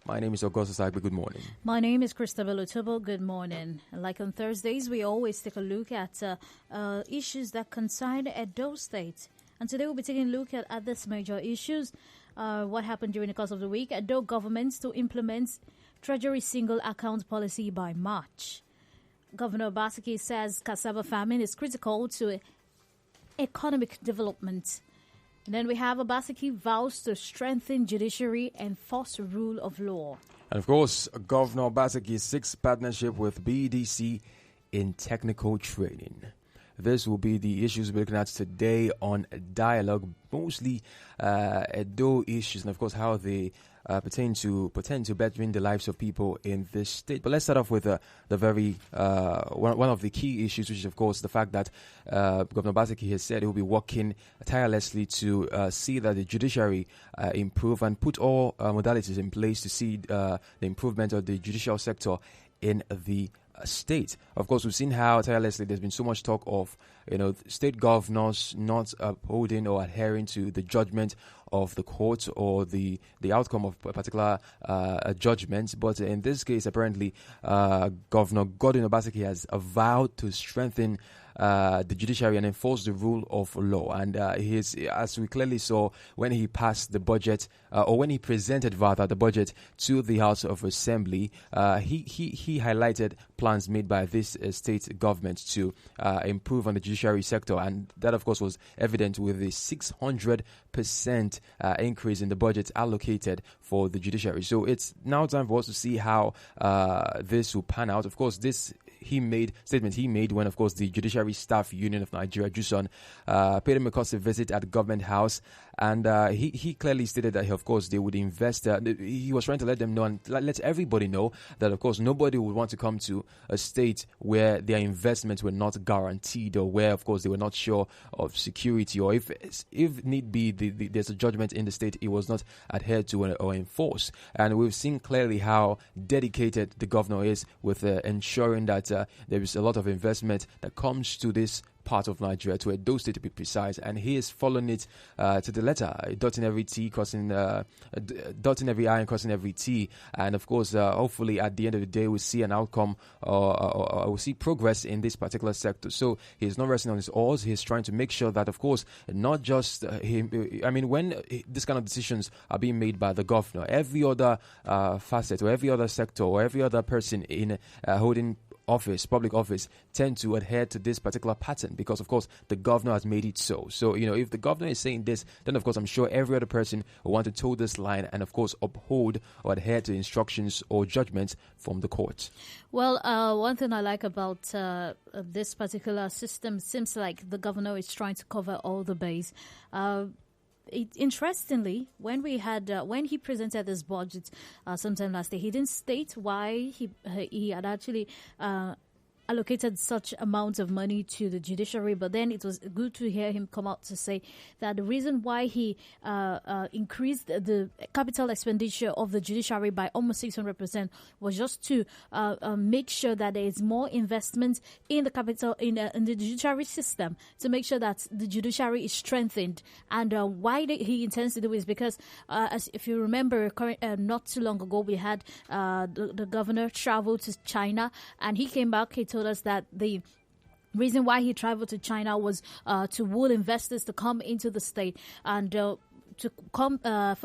My name is Augustus. Aigbe. Good morning. My name is Christabel Otobo. Good morning. Like on Thursdays, we always take a look at issues that concern Edo State. And today we'll be taking a look at these major issues. What happened during the course of the week? Edo government to implement Treasury single account policy by March. Governor Obaseki says cassava farming is critical to economic development. And then we have Obaseki vows to strengthen judiciary and enforce rule of law. And of course, Governor Obaseki seeks partnership with BDC in technical training. This will be the issues we're looking at today on Dialogue, mostly Edo issues and of course how they pertain to bettering the lives of people in this state. But let's start off with the very one of the key issues, which is of course the fact that Governor Obaseki has said he will be working tirelessly to see that the judiciary improve and put all modalities in place to see the improvement of the judicial sector in the state. Of course, we've seen how tirelessly there's been so much talk of state governors not upholding or adhering to the judgment of the court or the outcome of a particular judgment. But in this case, apparently, Governor Godwin Obaseki has vowed to strengthen the judiciary and enforce the rule of law. And as we clearly saw when he passed the budget, or when he presented rather the budget to the House of Assembly, he highlighted plans made by this state government to improve on the judiciary sector, and that of course was evident with the 600% increase in the budget allocated for the judiciary. So it's now time for us to see how this will pan out. Of course, this statement he made when, of course, the Judiciary Staff Union of Nigeria, JUSON, paid him a courtesy visit at the government house, and he clearly stated that, of course, they would invest. He was trying to let them know and let everybody know that, of course, nobody would want to come to a state where their investments were not guaranteed, or where, of course, they were not sure of security, or if need be, there's a judgment in the state it was not adhered to or enforced. And we've seen clearly how dedicated the governor is with ensuring that there is a lot of investment that comes to this part of Nigeria, to Edo State to be precise, and he is following it to the letter, dotting every I and crossing every T. And of course, hopefully at the end of the day, we'll see an outcome or we'll see progress in this particular sector. So he's not resting on his oars. He's trying to make sure that, of course, not just him. I mean, when this kind of decisions are being made by the governor, every other facet or every other sector or every other person in holding public office, tend to adhere to this particular pattern because, of course, the governor has made it so. So, if the governor is saying this, then, of course, I'm sure every other person will want to toe this line and, of course, uphold or adhere to instructions or judgments from the court. Well, one thing I like about this particular system, seems like the governor is trying to cover all the base. Interestingly, when he presented this budget sometime last year, he didn't state why he had actually allocated such amounts of money to the judiciary, but then it was good to hear him come out to say that the reason why he increased the capital expenditure of the judiciary by almost 600% was just to make sure that there is more investment in the capital in the judiciary system, to make sure that the judiciary is strengthened. And why he intends to do is because, as if you remember, not too long ago we had the governor travel to China, and he came back. He told us that the reason why he traveled to China was to woo investors to come into the state and for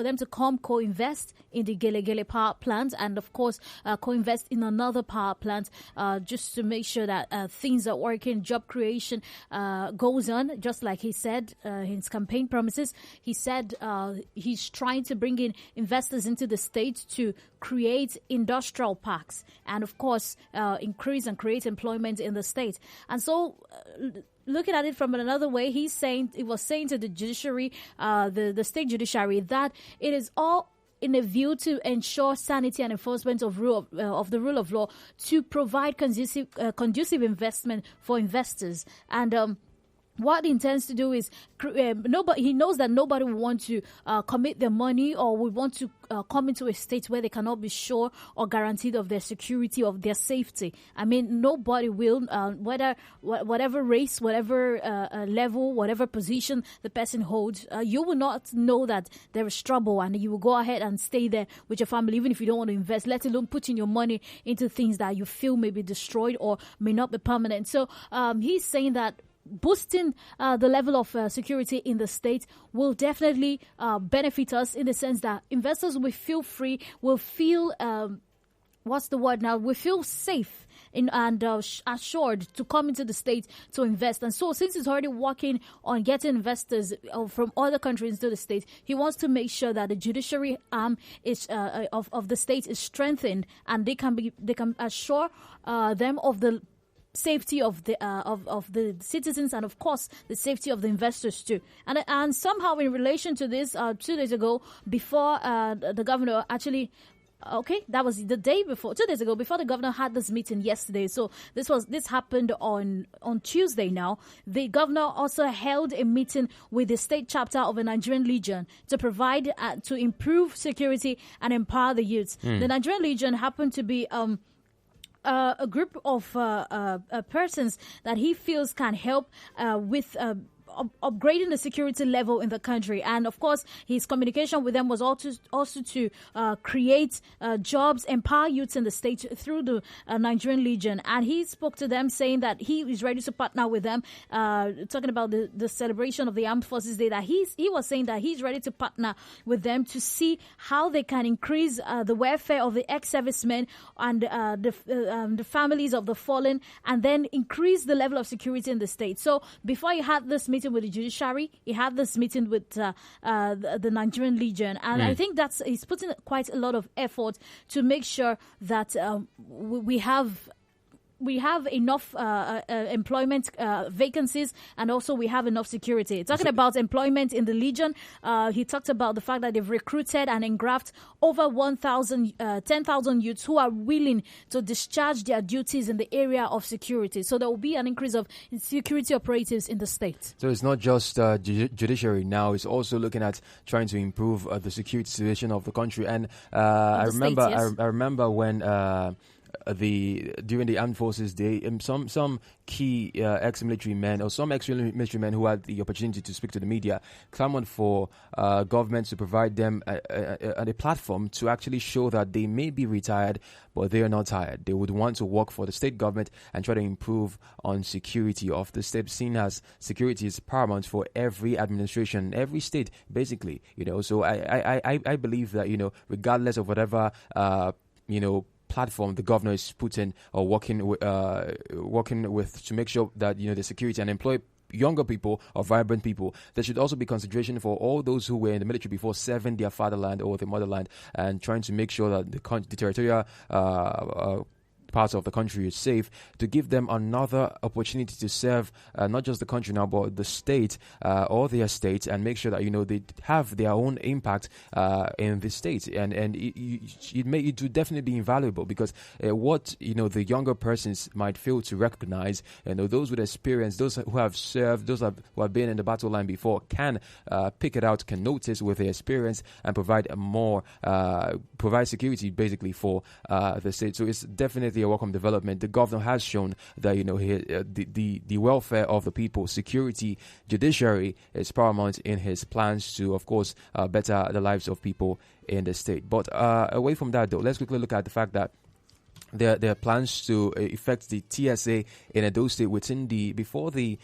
them to come co-invest in the Gele power plant, and of course co-invest in another power plant, just to make sure that things are working, job creation goes on, just like he said in his campaign promises. He said he's trying to bring in investors into the state to create industrial parks and, of course, increase and create employment in the state. And so looking at it from another way, he was saying to the judiciary, the state judiciary, that it is all in a view to ensure sanity and enforcement of the rule of law, to provide conducive investment for investors. And what he intends to do is nobody. He knows that nobody will want to commit their money or will want to come into a state where they cannot be sure or guaranteed of their security, of their safety. I mean, nobody will, whatever race, whatever level, whatever position the person holds, you will not know that there is trouble, and you will go ahead and stay there with your family, even if you don't want to invest, let alone putting your money into things that you feel may be destroyed or may not be permanent. So he's saying that boosting the level of security in the state will definitely benefit us, in the sense that investors will feel free, will feel, we feel safe and assured to come into the state to invest. And so since he's already working on getting investors from other countries into the state, he wants to make sure that the judiciary arm is of the state is strengthened, and they can assure them of the safety of the citizens, and of course the safety of the investors too. And somehow in relation to this, 2 days ago, before the governor actually. Okay, that was the day before, 2 days ago, before the governor had this meeting yesterday. So this happened on Tuesday now. The governor also held a meeting with the state chapter of the Nigerian Legion to provide, to improve security and empower the youths. The Nigerian Legion happened to be a group of persons that he feels can help with upgrading the security level in the country. And of course, his communication with them was also to create jobs, empower youths in the state through the Nigerian Legion. And he spoke to them saying that he is ready to partner with them, talking about the celebration of the Armed Forces Day, that he was saying that he's ready to partner with them to see how they can increase the welfare of the ex-servicemen and the families of the fallen, and then increase the level of security in the state. So before he had this meeting with the judiciary, he had this meeting with the Nigerian Legion, and I think he's putting quite a lot of effort to make sure that we have enough employment vacancies, and also we have enough security. Talking about employment in the Legion, he talked about the fact that they've recruited and engrafted over 10,000 youths who are willing to discharge their duties in the area of security. So there will be an increase of security operatives in the state. So it's not just judiciary now, it's also looking at trying to improve the security situation of the country. And I remember when during the Armed Forces Day, some key ex-military men or some ex-military men who had the opportunity to speak to the media clamored for government to provide them a platform to actually show that they may be retired, but they are not tired. They would want to work for the state government and try to improve on security of the state, seen as security is paramount for every administration, every state, basically. So I believe that regardless of whatever platform the governor is putting or working with to make sure that the security and employ younger people or vibrant people, there should also be consideration for all those who were in the military before serving their fatherland or their motherland, and trying to make sure that the territorial parts of the country is safe, to give them another opportunity to serve not just the country now, but the state or their state, and make sure that they have their own impact in the state. And it would definitely be invaluable, because what the younger persons might fail to recognize, those with experience, those who have served, those who have been in the battle line before, can pick it out, can notice with their experience, and provide security basically for the state. So it's definitely a welcome development. The governor has shown that the welfare of the people, security, judiciary is paramount in his plans to, of course, better the lives of people in the state. But away from that, though, let's quickly look at the fact that there are plans to effect the TSA in Edo State before the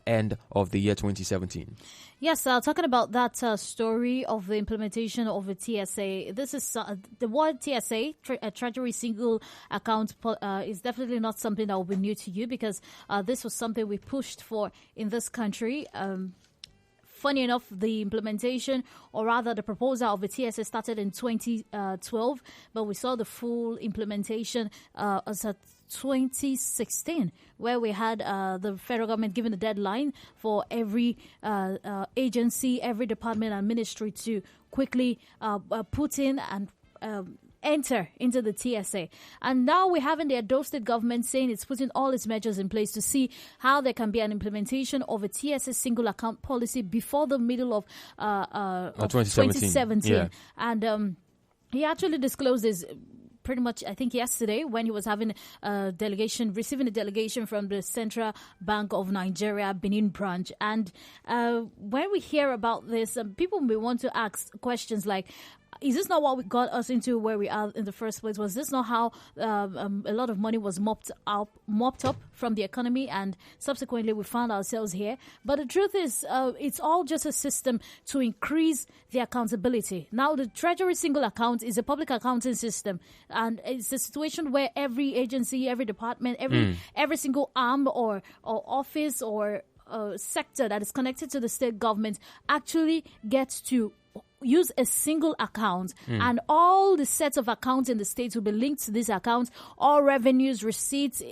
end of the year 2017. Yes, talking about that story of the implementation of the TSA, this is the word TSA, Treasury Single Account, is definitely not something that will be new to you, because this was something we pushed for in this country. Funny enough, the implementation, or rather the proposal of the TSA, started in 2012, but we saw the full implementation as at 2016, where we had the federal government giving a deadline for every agency, every department and ministry to quickly put in and enter into the TSA. And now we're having the Edo State government saying it's putting all its measures in place to see how there can be an implementation of a TSA single account policy before the middle of 2017. Yeah. And he actually disclosed this pretty much, I think, yesterday when he was having receiving a delegation from the Central Bank of Nigeria, Benin branch. And when we hear about this, people may want to ask questions like, is this not what got us into where we are in the first place? Was this not how a lot of money was mopped up from the economy, and subsequently we found ourselves here? But the truth is, it's all just a system to increase the accountability. Now, the Treasury single account is a public accounting system, and it's a situation where every agency, every department, every single arm or office or sector that is connected to the state government actually gets to use a single account, and all the sets of accounts in the states will be linked to this account. All revenues, receipts,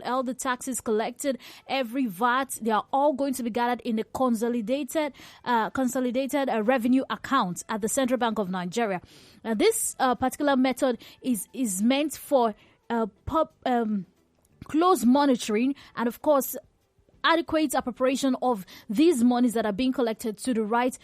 all the taxes collected, every VAT, they are all going to be gathered in a consolidated revenue account at the Central Bank of Nigeria. This particular method is meant for close monitoring and, of course, adequate appropriation of these monies that are being collected to the right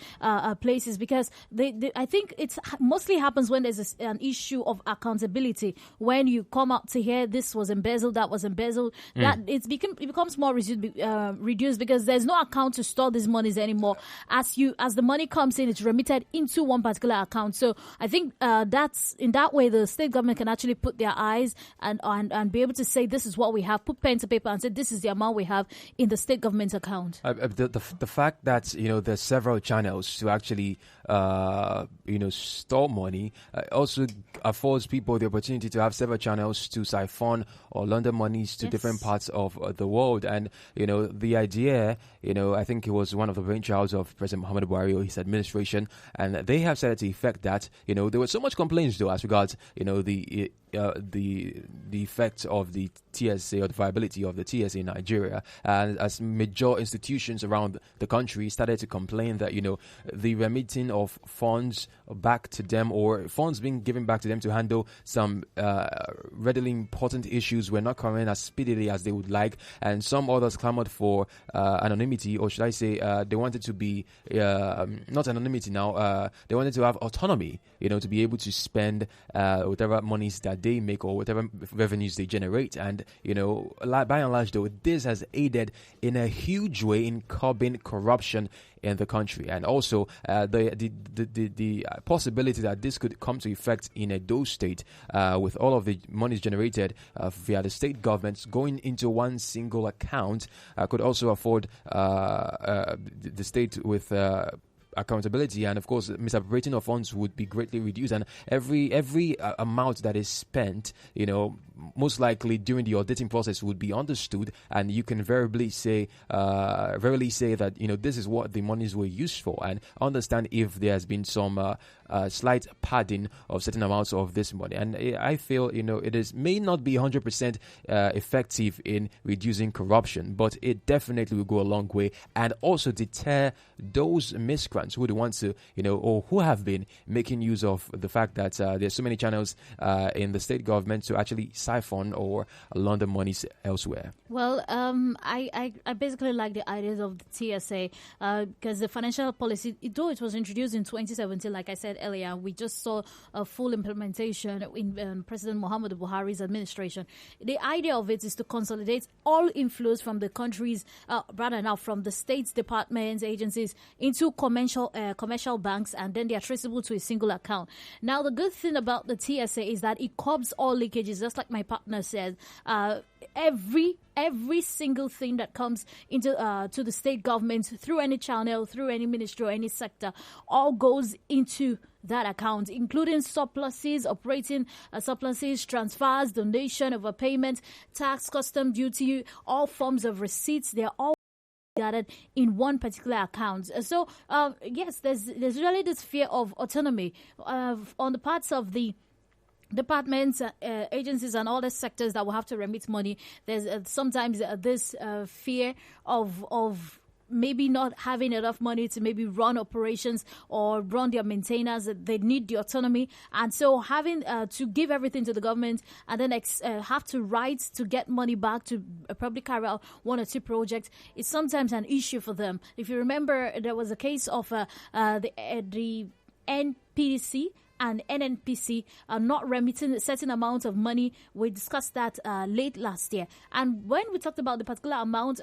places, because I think it mostly happens when there's an issue of accountability. When you come out to hear this was embezzled, that was embezzled, that it becomes more reduced because there's no account to store these monies anymore. As the money comes in, it's remitted into one particular account. So I think that's in that way the state government can actually put their eyes and be able to say, this is what we have, put pen to paper and say, this is the amount we have in the state government's account. The fact that there's several channels to actually store money also affords people the opportunity to have several channels to siphon or launder monies to different parts of the world. And the idea, I think it was one of the brainchilds of President Muhammadu Buhari or his administration, and they have said to the effect that there were so much complaints though as regards the effect of the TSA or the viability of the TSA in Nigeria, and as major institutions around the country started to complain that the remitting of funds back to them or funds being given back to them to handle some readily important issues were not coming as speedily as they would like, and some others clamored for anonymity, or should I say they wanted to be not anonymity now, they wanted to have autonomy, to be able to spend whatever monies that they make or whatever revenues they generate. And by and large though, this has aided in a huge way in curbing corruption in the country, and also the possibility that this could come to effect in Edo State with all of the monies generated via the state governments going into one single account could also afford the state with accountability, and of course misappropriating of funds would be greatly reduced, and every amount that is spent most likely during the auditing process would be understood, and you can verily say that this is what the monies were used for, and understand if there has been some slight padding of certain amounts of this money. And I feel it may not be 100% effective in reducing corruption, but it definitely will go a long way and also deter those miscreants who want to or who have been making use of the fact that there's so many channels in the state government to actually siphon or launder monies elsewhere. Well, I basically like the ideas of the TSA because the financial policy, though it was introduced in 2017, like I said earlier, we just saw a full implementation in President Muhammadu Buhari's administration. The idea of it is to consolidate all inflows from the countries, from the states, departments, agencies into commercial banks, and then they are traceable to a single account. Now, the good thing about the TSA is that it curbs all leakages, just like my partner said. Every single thing that comes into to the state government through any channel, through any ministry or any sector, all goes into that account, including surpluses, operating surpluses, transfers, donation, overpayment, tax, custom duty, all forms of receipts. They're all gathered in one particular account. So yes, there's really this fear of autonomy on the parts of the departments, agencies, and all the sectors that will have to remit money. There's sometimes this fear of maybe not having enough money to maybe run operations or run their maintenance. They need the autonomy. And so having to give everything to the government and then have to write to get money back to probably carry out one or two projects is sometimes an issue for them. If you remember, there was a case of the NPDC and NNPC are not remitting a certain amount of money. We discussed that late last year. And when we talked about the particular amount,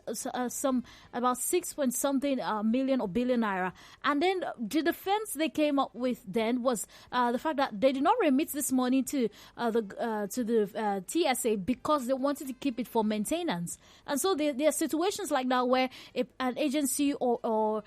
some about 6 point something million or billion naira. And then the defense they came up with then was the fact that they did not remit this money to the TSA because they wanted to keep it for maintenance. And so there are situations like that where if an agency or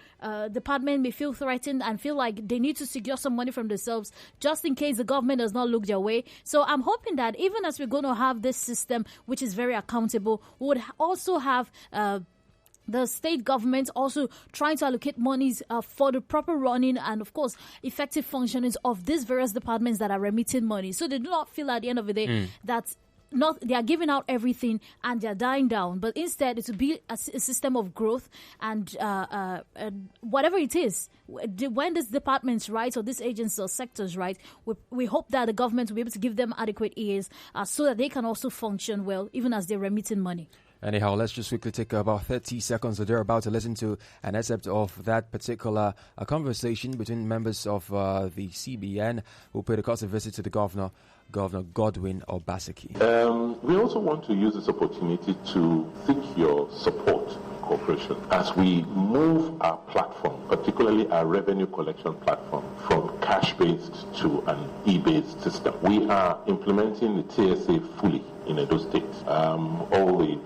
department may feel threatened and feel like they need to secure some money from themselves just in case the government does not look their way. So I'm hoping that even as we're going to have this system, which is very accountable, we would also have the state government also trying to allocate monies for the proper running and, of course, effective functioning of these various departments that are remitting money. So they do not feel at the end of the day that they are giving out everything and they are dying down, but instead it will be a system of growth and whatever it is. When this department's right or this agency or sector's right, we hope that the government will be able to give them adequate ears so that they can also function well, even as they're remitting money. Anyhow, let's just quickly take about 30 seconds. They're about to listen to an excerpt of that particular conversation between members of the CBN who paid a courtesy visit to the Governor Godwin Obaseki. We also want to use this opportunity to seek your support and cooperation as we move our platform, particularly our revenue collection platform, from cash-based to an e-based system. We are implementing the TSA fully in Edo State. All the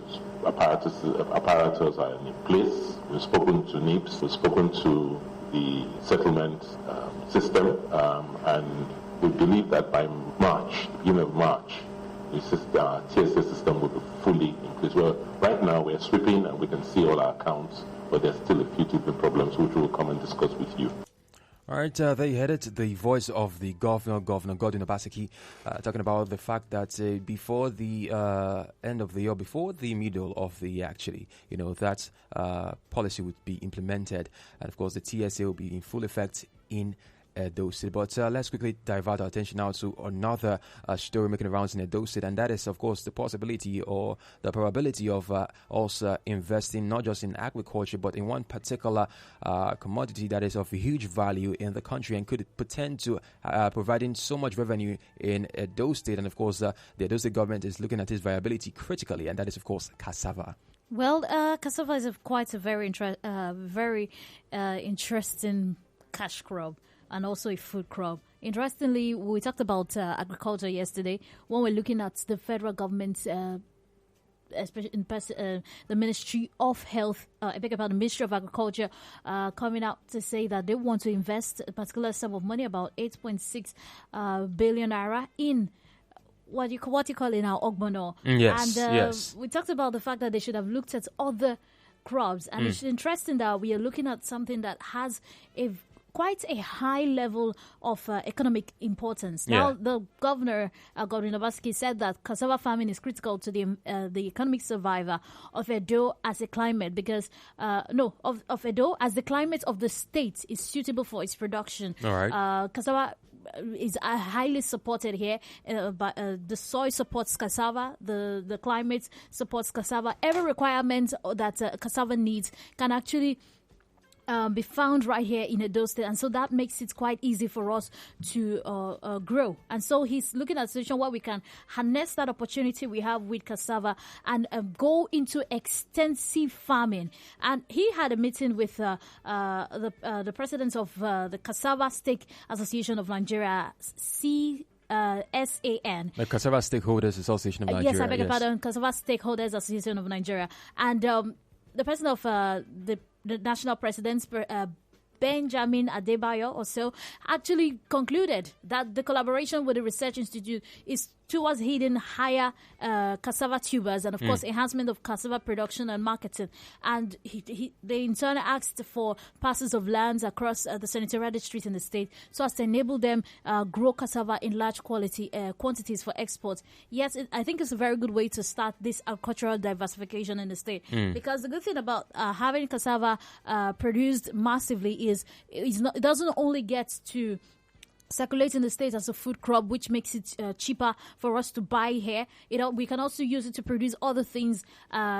apparatus are in place. We've spoken to NIPS, we've spoken to the settlement system, and we believe that by March, beginning of March, the TSA system will be fully in place. Well, right now we're sweeping and we can see all our accounts, but there's still a few different problems which we'll come and discuss with you. All right, there you had it, the voice of the Governor Godwin Obaseki, talking about the fact that before the end of the year, before the middle of the year, actually, that policy would be implemented. And of course, the TSA will be in full effect in Edo State. But let's quickly divert our attention now to another story making rounds in Edo State, and that is, of course, the possibility or the probability of also investing not just in agriculture but in one particular commodity that is of huge value in the country and could pretend to providing so much revenue in Edo State. And of course, the Edo State government is looking at its viability critically, and that is, of course, cassava. Well, cassava is quite a very interesting cash crop and also a food crop. Interestingly, we talked about agriculture yesterday when we're looking at the federal government's, especially in the Ministry of Health, the Ministry of Agriculture, coming out to say that they want to invest a particular sum of money, about 8.6 billion naira in what you call in our Ogbono. Yes, and yes. We talked about the fact that they should have looked at other crops, and it's interesting that we are looking at something that has quite a high level of economic importance. Now, the governor, Godwin Obaseki, said that cassava farming is critical to the economic survival of Edo as a climate because, of Edo as the climate of the state is suitable for its production. All right. Cassava is highly supported here. But the soil supports cassava, the climate supports cassava. Every requirement that cassava needs can actually be found right here in Edo State, and so that makes it quite easy for us to grow. And so he's looking at a situation where we can harness that opportunity we have with cassava and go into extensive farming. And he had a meeting with the president of the Cassava Stake Association of Nigeria, SAN. The Cassava Stakeholders Association of Nigeria. Yes, I beg your pardon, Cassava Stakeholders Association of Nigeria. And the president of the national president, Benjamin Adebayo, also actually concluded that the collaboration with the Research Institute is towards hitting higher cassava tubers and, of course, enhancement of cassava production and marketing. And they in turn asked for parcels of lands across the senatorial district in the state so as to enable them grow cassava in large quantities for export. Yes, I think it's a very good way to start this agricultural diversification in the state. Because the good thing about having cassava produced massively is it doesn't only get to circulate in the state as a food crop, which makes it cheaper for us to buy here. We can also use it to produce other things,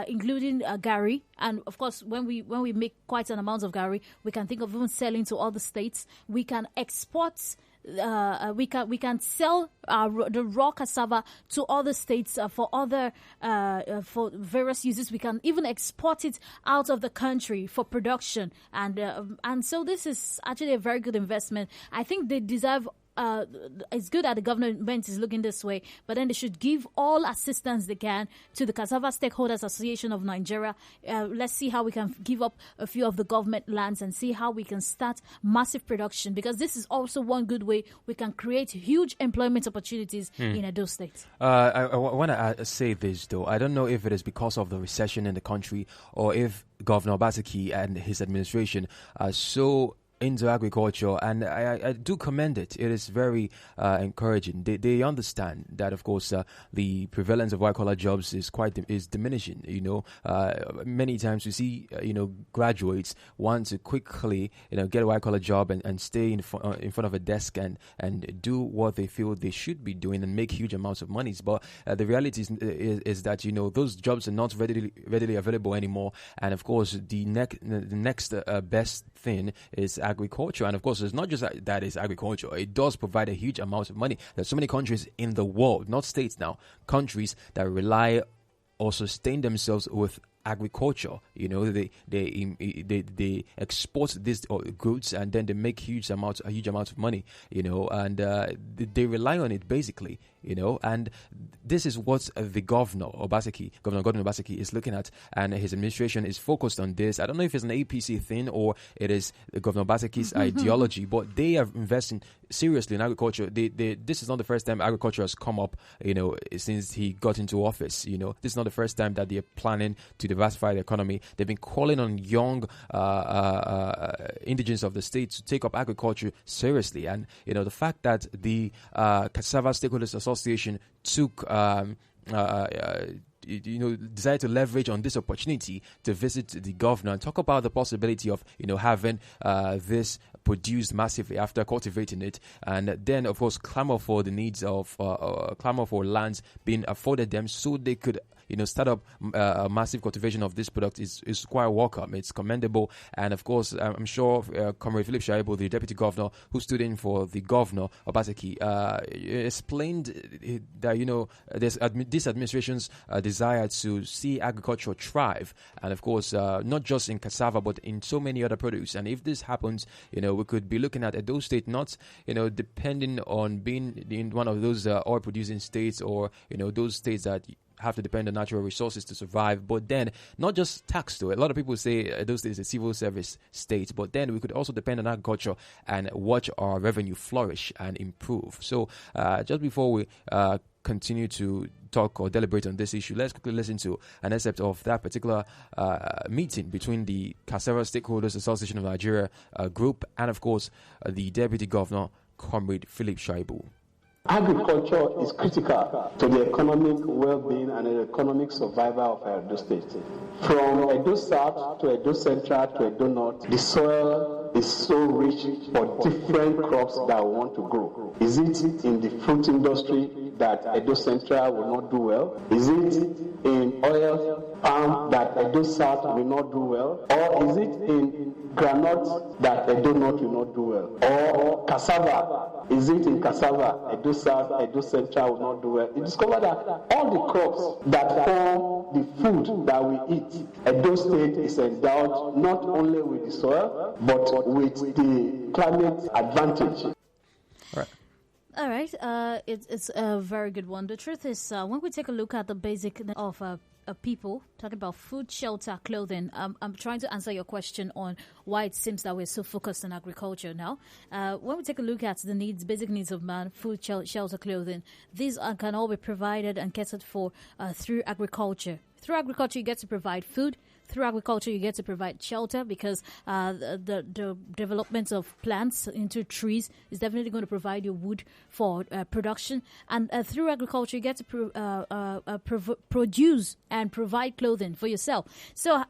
including gari. And of course, when we make quite an amount of gari, we can think of even selling to other states. We can export. We can sell the raw cassava to other states for various uses. We can even export it out of the country for production, and so this is actually a very good investment. I think they deserve. It's good that the government is looking this way, but then they should give all assistance they can to the Cassava Stakeholders Association of Nigeria. Let's see how we can give up a few of the government lands and see how we can start massive production, because this is also one good way we can create huge employment opportunities in Edo State. I want to say this, though. I don't know if it is because of the recession in the country or if Governor Obaseki and his administration are so into agriculture, and I do commend it. It is very encouraging. They understand that, of course, the prevalence of white-collar jobs is diminishing. Many times we see graduates want to quickly get a white-collar job and stay in front of a desk and do what they feel they should be doing and make huge amounts of money. But the reality is that those jobs are not readily available anymore. And of course, the next best thing is agriculture. And of course, it's not just that it's agriculture. It does provide a huge amount of money. There's so many countries in the world, not states now, countries that rely or sustain themselves with agriculture. They export these goods and then they make huge amounts of money. And they rely on it basically. And this is what the Governor Gordon Obaseki is looking at, and his administration is focused on this. I don't know if it's an APC thing or it is Governor Obaseki's ideology, but they are investing seriously in agriculture. This is not the first time agriculture has come up, since he got into office. This is not the first time that they are planning to diversify the economy. They've been calling on young indigenes of the state to take up agriculture seriously. And, the fact that the Cassava Stakeholders Association took decided to leverage on this opportunity to visit the governor and talk about the possibility of having this produced massively after cultivating it, and then of course clamor for the needs of clamor for lands being afforded them so they could start up a massive cultivation of this product is quite welcome. It's commendable. And of course, I'm sure Comrade Philip Shaibu, the deputy governor who stood in for the governor, Obaseki, explained that, there's this administration's desire to see agriculture thrive. And of course, not just in cassava, but in so many other produce. And if this happens, we could be looking at Edo State not, depending on being in one of those oil producing states or, those states that have to depend on natural resources to survive, but then not just tax to it. A lot of people say those states a civil service state, but then we could also depend on agriculture and watch our revenue flourish and improve. So just before we continue to talk or deliberate on this issue, let's quickly listen to an excerpt of that particular meeting between the Cassava Stakeholders Association of Nigeria group and, of course, the Deputy Governor, Comrade Philip Shaibu. Agriculture is critical to the economic well-being and the economic survival of Edo State. From Edo South to Edo Central to Edo North, the soil is so rich for different crops that we want to grow. Is it in the fruit industry that Edo Central will not do well? Is it in oil palm that Edo South will not do well? Or is it in granite that Edo North will not do well? Or cassava? Is it in cassava Edo South, Edo Central will not do well? You discover that all the crops that form the food that we eat, Edo State is endowed not only with the soil, but with the climate advantage. All right. All right. It's a very good one. The truth is, when we take a look at the basic of people, talking about food, shelter, clothing, I'm trying to answer your question on why it seems that we're so focused on agriculture now. When we take a look at the needs, basic needs of man, food, shelter, clothing, these can all be provided and catered for through agriculture. Through agriculture, you get to provide food. Through agriculture, you get to provide shelter because the development of plants into trees is definitely going to provide you wood for production. And through agriculture, you get to produce and provide clothing for yourself. So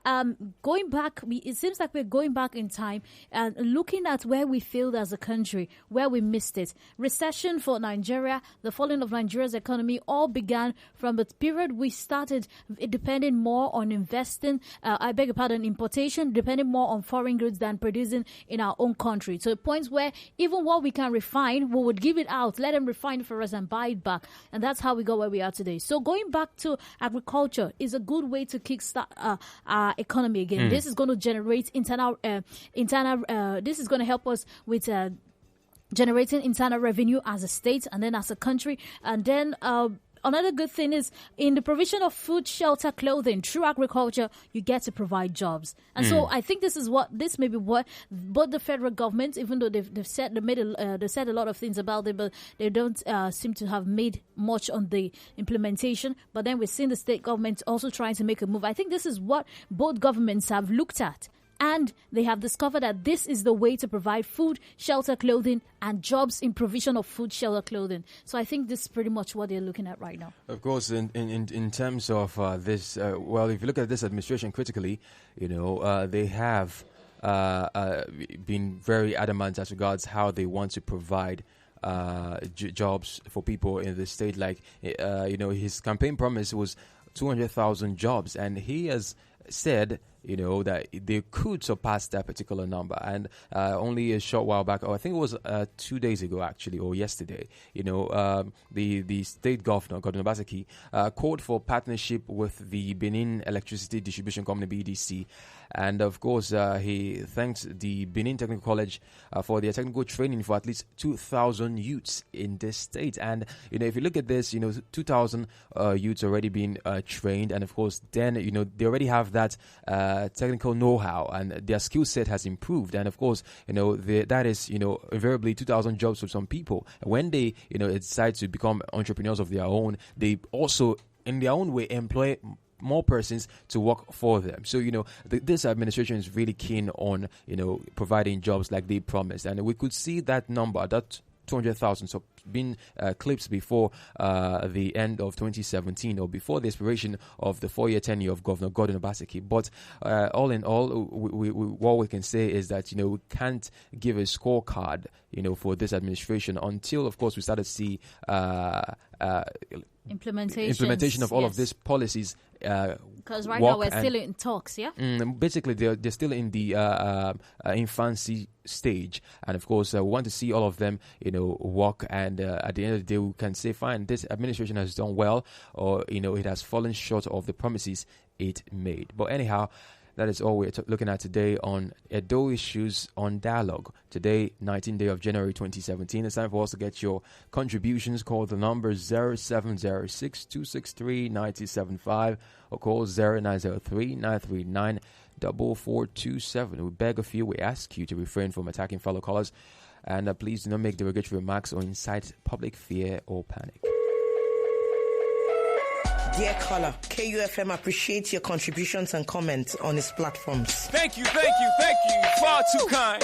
going back, it seems like we're going back in time and looking at where we failed as a country, where we missed it. Recession for Nigeria, the falling of Nigeria's economy all began from the period we started depending more on investing, importation, depending more on foreign goods than producing in our own country. To a point where even what we can refine, we would give it out, let them refine it for us and buy it back. And that's how we got where we are today. So going back to agriculture is a good way to kickstart our economy again. This is going to generate this is going to help us with generating internal revenue as a state and then as a country. And then another good thing is in the provision of food, shelter, clothing, through agriculture, you get to provide jobs. And so I think this may be what both the federal government, even though they've said a lot of things about it, but they don't seem to have made much on the implementation. But then we're seeing the state government also trying to make a move. I think this is what both governments have looked at. And they have discovered that this is the way to provide food, shelter, clothing, and jobs in provision of food, shelter, clothing. So I think this is pretty much what they're looking at right now. Of course, in terms of this, well, if you look at this administration critically, they have been very adamant as regards how they want to provide jobs for people in the state. Like, his campaign promise was 200,000 jobs, and he has said that they could surpass that particular number. And only a short while back, I think it was 2 days ago actually, or yesterday, the state governor, Governor Obaseki, called for partnership with the Benin Electricity Distribution Company, BDC. And of course, he thanked the Benin Technical College for their technical training for at least 2,000 youths in this state. And, if you look at this, 2,000 youths already been trained. And of course, then, they already have that technical know-how and their skill set has improved. And of course, that is, invariably 2,000 jobs for some people. When they, decide to become entrepreneurs of their own, they also, in their own way, employ more persons to work for them. So, this administration is really keen on, providing jobs like they promised. And we could see that number, that 200,000, so been clipped before the end of 2017 or before the expiration of the 4-year tenure of Governor Gordon Obaseki. But all in all, what we can say is that, we can't give a scorecard, for this administration until, of course, we start to see implementation of all of these policies. Because right now we're still in talks, yeah? Basically, they're still in the infancy stage. And of course, we want to see all of them, work. And at the end of the day, we can say, fine, this administration has done well, or, it has fallen short of the promises it made. But anyhow, that is all we're looking at today on Edo Issues on Dialogue. Today, 19th day of January 2017. It's time for us to get your contributions. Call the number 0706-263-9075 or call 0903-939-4427. We beg of you, we ask you to refrain from attacking fellow callers, and please do not make derogatory remarks or incite public fear or panic. Dear caller, KUFM appreciates your contributions and comments on its platforms. Thank you. Far too kind.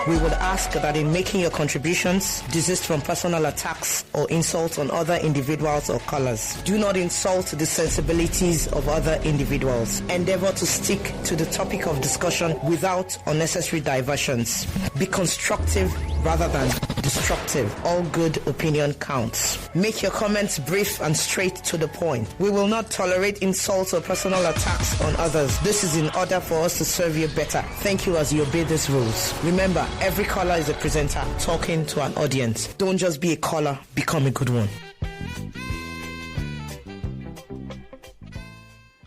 We would ask that in making your contributions, desist from personal attacks or insults on other individuals or callers. Do not insult the sensibilities of other individuals. Endeavor to stick to the topic of discussion without unnecessary diversions. Be constructive rather than destructive. All good opinion counts. Make your comments brief and straight to the point. We will not tolerate insults or personal attacks on others. This is in order for us to serve you better. Thank you as you obey these rules. Remember, every caller is a presenter talking to an audience. Don't just be a caller, become a good one.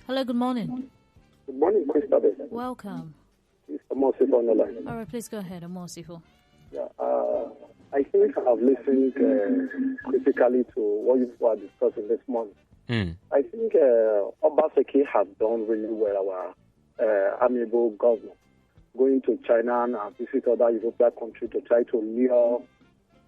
Hello, good morning. Good morning, Christabel. Welcome. It's Amosifo on the line. All right, please go ahead, Amosifo. Yeah, I think I've listened critically to what you are discussing this morning. I think Obaseki has done really well, our amiable governor, going to China and visit other European countries to try to lure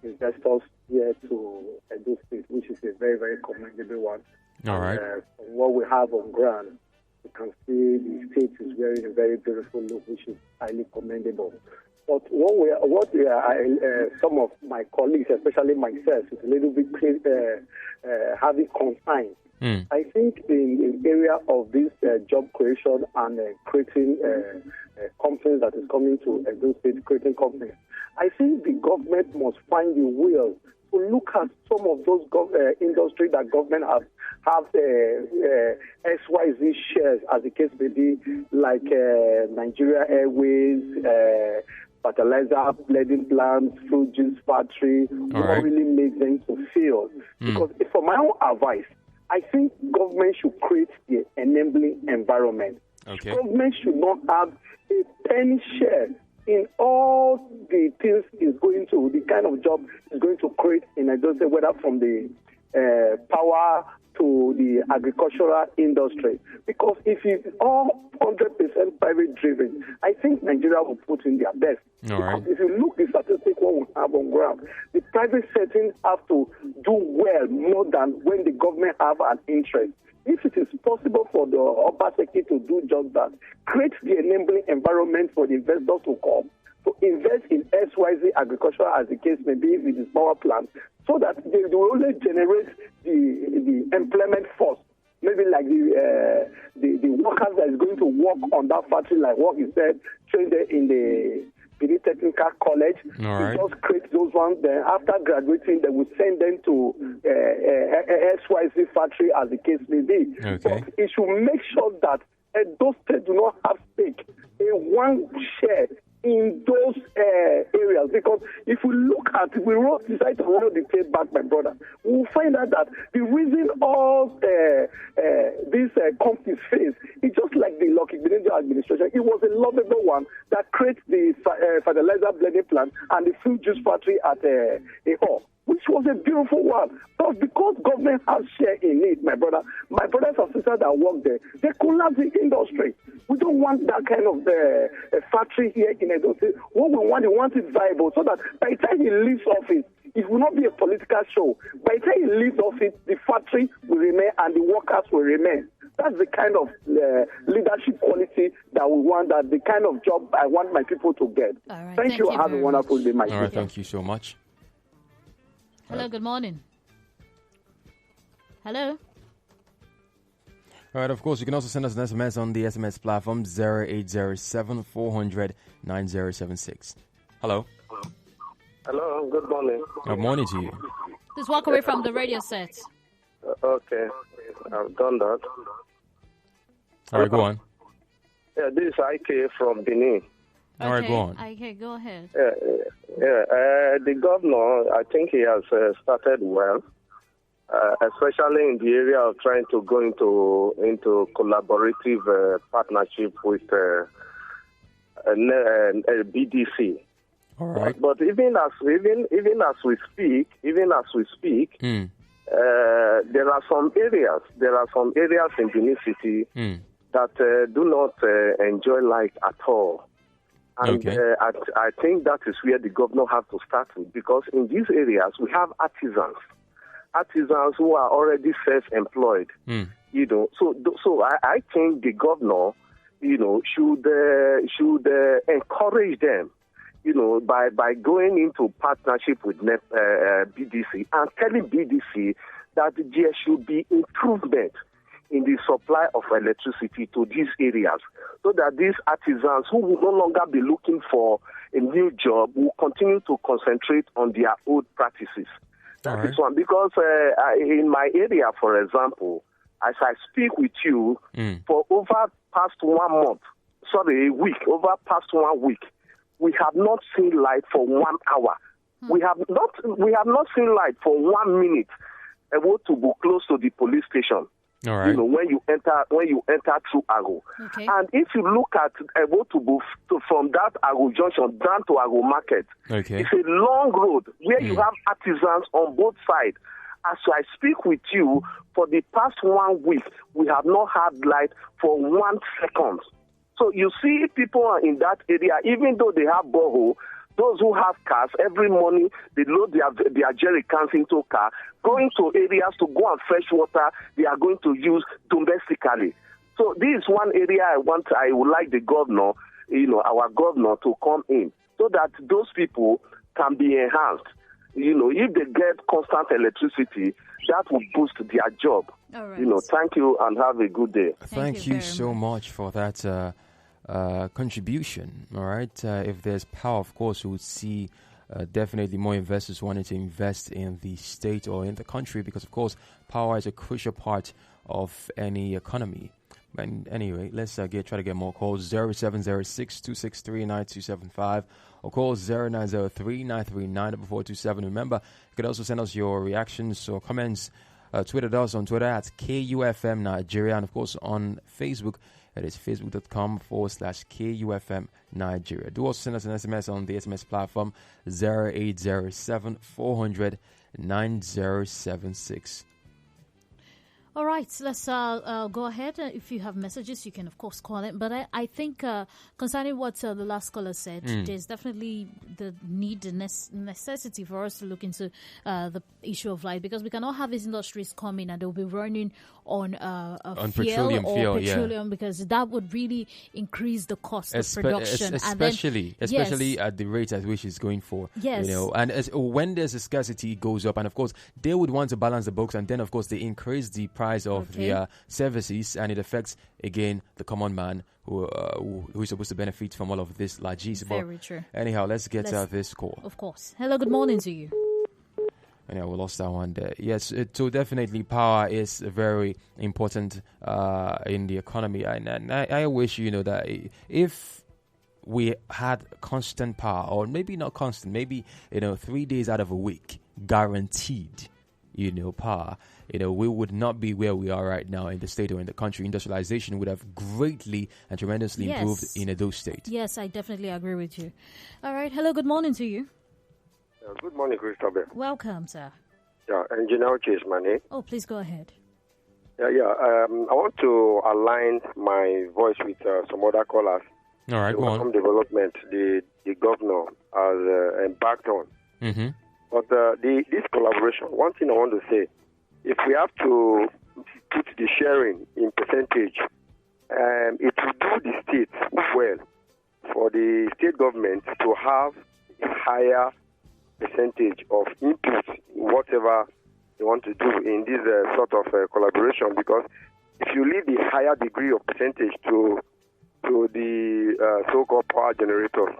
investors here to Edo State, which is a very, very commendable one. All right. From what we have on ground, you can see the state is wearing a very beautiful look, which is highly commendable. But some of my colleagues, especially myself, is a little bit having concern. I think in the area of this job creation and creating companies that is coming to Edo State, creating companies, I think the government must find the will to look at some of those industry that government have XYZ shares, as the case may be, like Nigeria Airways, fertilizer blending plants, fruit juice factory, what really makes them to fail. Because for my own advice, I think government should create the enabling environment. Okay. Government should not have a penny share in all the things is going to, the kind of job is going to create in Edo State, whether from the power to the agricultural industry. Because if it's all 100% private driven, I think Nigeria will put in their best. Because if you look at the statistics what we have on ground, the private settings have to do well more than when the government have an interest. If it is possible for the upper sector to do just that, create the enabling environment for the investors to come, to invest in XYZ agriculture, as the case may be, if it is power plant, so that they will only generate the employment force. Maybe like the workers that is going to work on that factory, like what you said, trained in the Benin Technical College. Just create those ones. Then after graduating, they will send them to XYZ factory, as the case may be. But it should make sure that those states do not have stake in one share in those areas, because if we decide to roll the tape back, my brother, we'll find out that the reason all these companies face is just like the Lucky Benin administration. It was a lovable one that creates the fertilizer blending plant and the fruit juice factory at Eho, which was a beautiful one. But because government has share in it, my brothers and sisters that work there, they collapse the industry. We don't want that kind of factory here in Edo State. What we want it viable, so that by the time he leaves office, it will not be a political show. By the time he leaves office, the factory will remain and the workers will remain. That's the kind of leadership quality that we want, that the kind of job I want my people to get. All right, thank you. Have a wonderful day, my All right, thank you so much. Hello, good morning. Hello. All right, of course, you can also send us an SMS on the SMS platform 0807 400 9076. Hello. Hello, good morning. Good morning to you. Just walk away from the radio set. Okay, I've done that. All right, go on. Yeah, this is Aigbe from Benin. All right, go on. Okay, go ahead. The governor, I think he has started well, especially in the area of trying to go into collaborative partnership with BDC. All right. But even as we speak, there are some areas in Benin City that do not enjoy light at all. And I think that is where the governor has to start with, because in these areas we have artisans who are already self-employed. So I think the governor, should encourage them, by going into partnership with BDC and telling BDC that there should be improvement in the supply of electricity to these areas, so that these artisans who will no longer be looking for a new job will continue to concentrate on their old practices. That is one, because in my area, for example, as I speak with you, for over past 1 week, we have not seen light for 1 hour. We have not seen light for 1 minute. To go close to the police station. All right. When you enter through Ago. Okay. And if you look at Otobo from that Ago junction down to Ago Market, Okay. it's a long road where you have artisans on both sides. As I speak with you, for the past 1 week, we have not had light for 1 second. So you see people in that area, even though they have borehole, those who have cars, every morning they load their jerry cans into car, going to areas to go and fetch water they are going to use domestically. So this is one area I would like the governor, our governor to come in so that those people can be enhanced. If they get constant electricity, that will boost their job. All right. Thank you and have a good day. Thank you so much for that contribution. All right. If there's power, of course, we would see definitely more investors wanting to invest in the state or in the country because, of course, power is a crucial part of any economy. But anyway, let's try to get more calls. 0706-263-9275 or call 0903-939-4427. Remember, you can also send us your reactions or comments. Tweet us on Twitter at KUFM Nigeria, and of course on Facebook. It is facebook.com/KUFM Nigeria. Do also send us an SMS on the SMS platform 0807-400-9076. All right, let's go ahead. If you have messages, you can, of course, call it. But I think concerning what the last caller said, there's definitely the need, the necessity for us to look into the issue of light because we cannot have these industries coming and they'll be running on petroleum because that would really increase the cost of production. Especially at the rate at which it's going for. Yes. And when there's a scarcity, it goes up. And, of course, they would want to balance the books. And then, of course, they increase the price of their services, and it affects again the common man who is supposed to benefit from all of this largesse. Very true. Anyhow, let's get this call. Of course. Hello, good morning to you. Anyhow, we lost that one there. Yes, so definitely power is very important in the economy, and I wish that if we had constant power, or maybe not constant, maybe 3 days out of a week, guaranteed power, we would not be where we are right now in the state or in the country. Industrialization would have greatly and tremendously improved in Edo State. Yes, I definitely agree with you. All right. Hello, good morning to you. Good morning, Christabel. Welcome, sir. Yeah, Engineer Uche is my name. Oh, please go ahead. I want to align my voice with some other callers. All right, go on. Development, the governor has embarked on. Mm-hmm. But this collaboration, one thing I want to say, if we have to put the sharing in percentage, it will do the state well for the state government to have a higher percentage of input in whatever they want to do in this sort of collaboration, because if you leave the higher degree of percentage to the so-called power generators,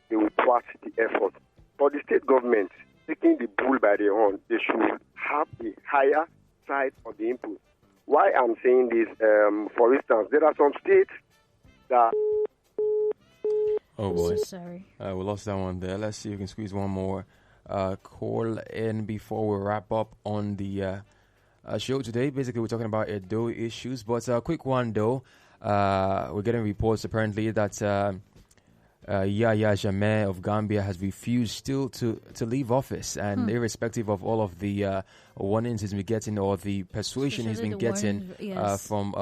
they will thwart the effort. For the state government, taking the bull by the horn, they should have the higher side of the input. Why I'm saying this, for instance, there are some states that... Oh boy. So sorry. We lost that one there. Let's see if we can squeeze one more call in before we wrap up on the show today. Basically, we're talking about Edo issues, but a quick one though. We're getting reports apparently that Yahya Jammeh of Gambia has refused still to leave office, and irrespective of all of the warnings he's been getting or the persuasion he's been getting from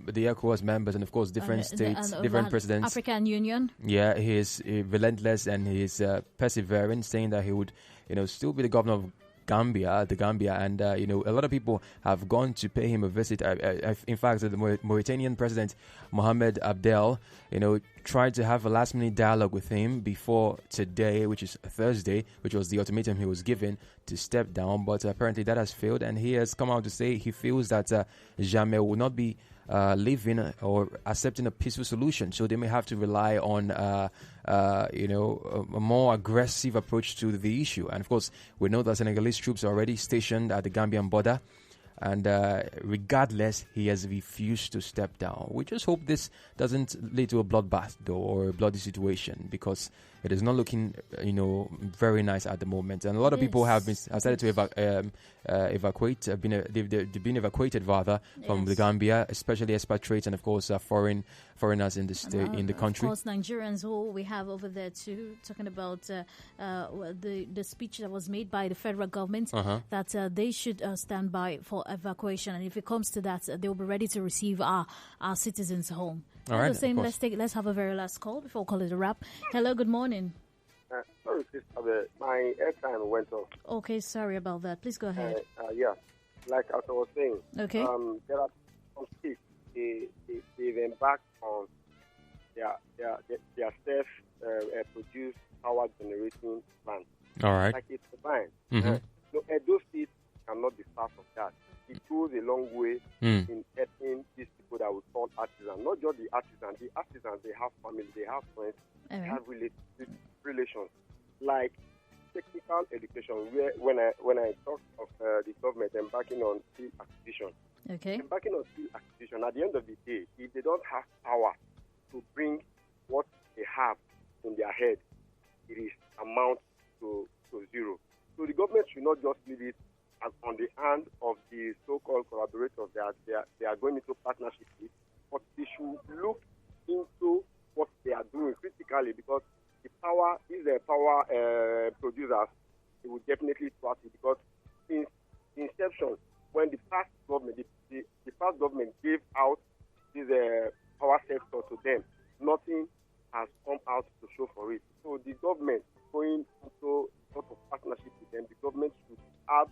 the ECOWAS members and of course different states, different presidents, African Union. Yeah, he is relentless and he is persevering, saying that he would, still be the governor of Gambia, and a lot of people have gone to pay him a visit. In fact, the Mauritanian president Mohamed Abdel, tried to have a last-minute dialogue with him before today, which is Thursday, which was the ultimatum he was given to step down. But apparently that has failed, and he has come out to say he feels that Jammeh will not be living or accepting a peaceful solution, so they may have to rely on a more aggressive approach to the issue. And of course, we know that Senegalese troops are already stationed at the Gambian border. And regardless, he has refused to step down. We just hope this doesn't lead to a bloodbath, though, or a bloody situation, because it is not looking, very nice at the moment. And a lot of people have started to evacuate. They've been evacuated rather from the Gambia, especially expatriates and of course foreigners in the state, in the country. Of course, Nigerians who we have over there too, talking about the speech that was made by the federal government that they should stand by for evacuation, and if it comes to that, they will be ready to receive our citizens home. All right, let's have a very last call before we call it a wrap. Hello, good morning. Sorry, Christabel, my airtime went off. Okay, sorry about that. Please go ahead. Yeah, like as I was saying, okay. There are some states, they've embarked on their self-produced power generating plants. All right. Like it's fine. Those states cannot be far from that. It goes a long way in helping these people that we call artisans. Not just the artisans. The artisans, they have family, they have friends, they have relations. Like technical education, where when I talk of the government embarking on steel acquisition, embarking on steel acquisition, at the end of the day, if they don't have power to bring what they have in their head, it is amount to zero. So the government should not just leave it on the hand of the so-called collaborators that they are going into partnership with, but they should look into what they are doing critically, because the power is the power producers. They will definitely trust it, because since inception, when the past government, the past government gave out this power sector to them, nothing has come out to show for it. So the government going into sort of partnership with them, the government should have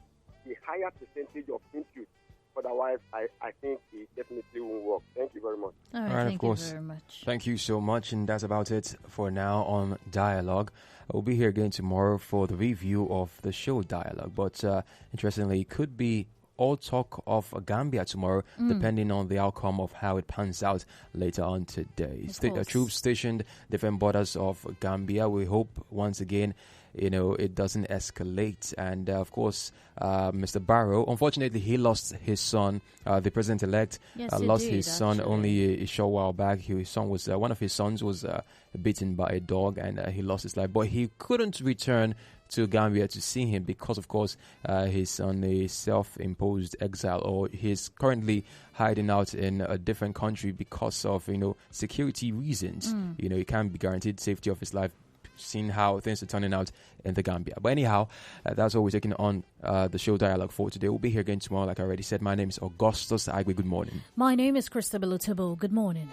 a higher percentage of input. Otherwise, I think it definitely won't work. Thank you very much. All right, thank you very much. Thank you so much. And that's about it for now on Dialogue. We'll be here again tomorrow for the review of the show Dialogue. But interestingly, it could be all talk of Gambia tomorrow, depending on the outcome of how it pans out later on today. Troops stationed different borders of Gambia. We hope once again it doesn't escalate. And of course, Mr. Barrow, unfortunately, he lost his son. The president-elect lost his son only a short while back. His son was one of his sons was bitten by a dog, and he lost his life. But he couldn't return to Gambia to see him because, of course, he's on a self-imposed exile, or he's currently hiding out in a different country because of security reasons. He can't be guaranteed safety of his life, seeing how things are turning out in the Gambia. But anyhow, that's what we're taking on the show Dialogue for today. We'll be here again tomorrow, like I already said. My name is Augustus Aigbe. Good morning. My name is Christabel Otobo. Good morning.